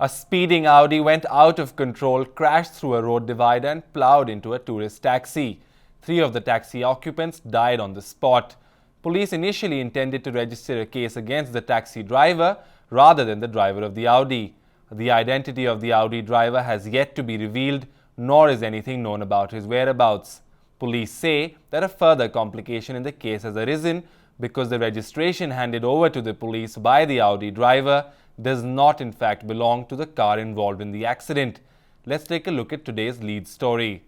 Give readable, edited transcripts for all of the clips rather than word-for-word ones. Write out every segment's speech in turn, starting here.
A speeding Audi went out of control, crashed through a road divider and ploughed into a tourist taxi. 3 of the taxi occupants died on the spot. Police initially intended to register a case against the taxi driver rather than the driver of the Audi. The identity of the Audi driver has yet to be revealed, nor is anything known about his whereabouts. Police say that a further complication in the case has arisen because the registration handed over to the police by the Audi driver does not in fact belong to the car involved in the accident. Let's take a look at today's lead story.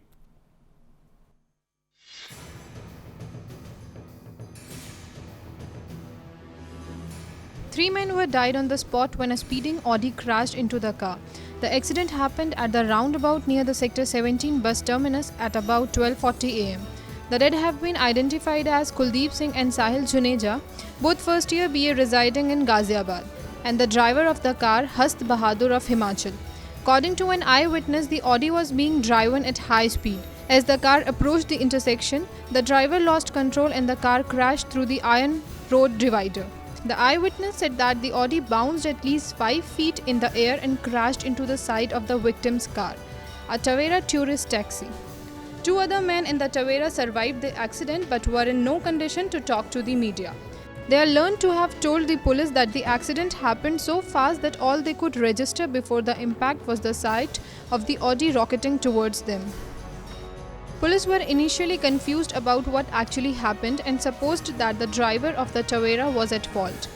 Three men were died on the spot when a speeding Audi crashed into the car. The accident happened at the roundabout near the Sector 17 bus terminus at about 12:40 am. The dead have been identified as Kuldeep Singh and Sahil Juneja, both first-year BA residing in Ghaziabad, and the driver of the car, Hast Bahadur of Himachal. According to an eyewitness, the Audi was being driven at high speed. As the car approached the intersection, the driver lost control and the car crashed through the iron road divider. The eyewitness said that the Audi bounced at least 5 feet in the air and crashed into the side of the victim's car, a Tavera tourist taxi. 2 other men in the Tavera survived the accident but were in no condition to talk to the media. They are learned to have told the police that the accident happened so fast that all they could register before the impact was the sight of the Audi rocketing towards them. Police were initially confused about what actually happened and supposed that the driver of the Tavera was at fault.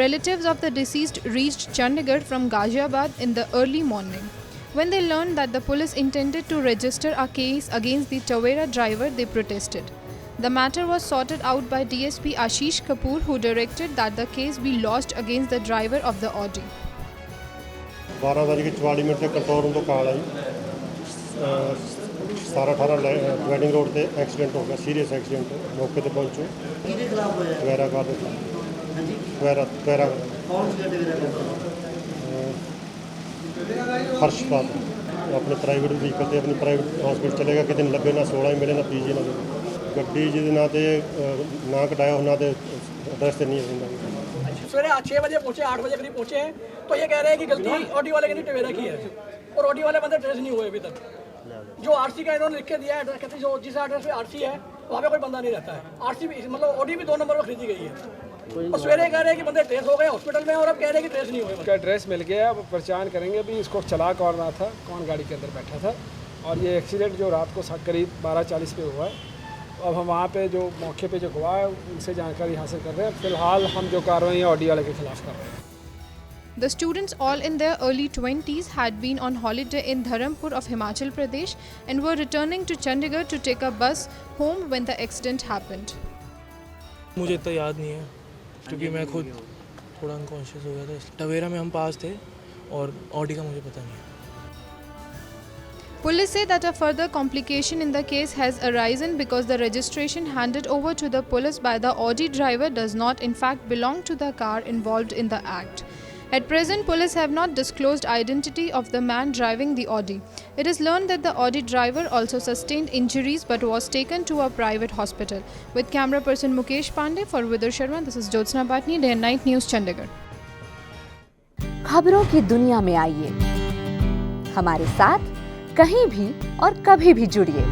Relatives of the deceased reached Chandigarh from Ghaziabad in the early morning. When they learned that the police intended to register a case against the Tavera driver, they protested. The matter was sorted out by DSP Ashish Kapoor, who directed that the case be lodged against the driver of the Audi. 12:44 ਤੇ control room ਤੋਂ ਕਾਲ ਆਈ 17-18 dividing road ਤੇ accident ਹੋ ਗਿਆ serious accident ਮੌਕੇ ਤੇ ਪਹੁੰਚੋ ਕਿਹਦੇ ਖਿਲਾਫ ਹੋਇਆ ਟਵੇਰਾ ਕਾਰ ਦੇ ਹਾਂਜੀ ਟਵੇਰਾ ਕੌਣ ਸੀ ਟਵੇਰਾ ਹਰਸ਼ਪਾਲ ਆਪਣੇ ਪ੍ਰਾਈਵੇਟ ਵਹੀਕਲ ਤੇ ਆਪਣੀ ਪ੍ਰਾਈਵੇਟ ਹਸਪੀਟਲ ਚਲੇਗਾ ਕਿਤੇ ਲੱਭੇ ਨਾ 16 ਮਿਲੇ ਨਾ ਪੀਜੀ ਨਾ ਗੱਡੀ ਜਿਹਦੇ ਨਾਂ ਤੇ ਨਾ ਕਟਾਇਆ ਉਹਨਾਂ ਦੇ ਐਡਰੈਸ ਤੇ नहीं है। सवेरे 6 बजे पहुंचे 8 बजे करीब पहुंचे हैं तो ये कह रहे हैं कि गलती ऑडी वाले की नहीं टवेरा की है और ऑडी वाले बंदे ट्रेस नहीं हुए अभी तक। जो आरसी का इन्होंने लिख के दिया है एड्रेस कहते हैं जिस एड्रेस पे आरसी है वहाँ पे कोई बंदा नहीं रहता है। आरसी भी मतलब ऑडी भी 2 नंबर पर खरीदी गई है और सवेरे कह रहे हैं कि बंदे ट्रेस हो गए हॉस्पिटल में और अब कह रहे हैं कि ट्रेस नहीं हुए। उसका एड्रेस मिल गया, अब पहचान करेंगे भी इसको चला कौन रहा था, कौन गाड़ी के अंदर बैठा था। और ये एक्सीडेंट जो रात को करीब 12:40 पे हुआ है, अब हम वहाँ पे जो मौके पे जो गवाह है उनसे जानकारी हासिल कर रहे हैं। फिलहाल हम जो कार्रवाई ऑडी वाले के खिलाफ कर रहे हैं। The students, all in their early 20s, had been on holiday in Dharampur of Himachal Pradesh and were returning to Chandigarh to take a bus home when the accident happened. मुझे तो याद नहीं है क्योंकि मैं खुद थोड़ा अनकॉन्शियस हो गया था। टवेरा में हम पास थे और ऑडी का मुझे पता नहीं है। Police say that a further complication in the case has arisen because the registration handed over to the police by the Audi driver does not in fact belong to the car involved in the act. At present, police have not disclosed identity of the man driving the Audi. It is learned that the Audi driver also sustained injuries but was taken to a private hospital. With camera person Mukesh Pandey for Vidur Sharma, this is Jyotsna Bhatni, Day and Night News, Chandigarh. खबरों की दुनिया में आइए, हमारे साथ कहीं भी और कभी भी जुड़िए।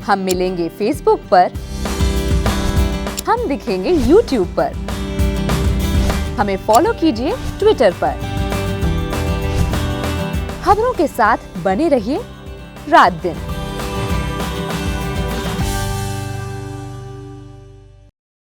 हम मिलेंगे फेसबुक पर, हम दिखेंगे यूट्यूब पर, हमें फॉलो कीजिए ट्विटर पर। खबरों के साथ बने रहिए रात दिन।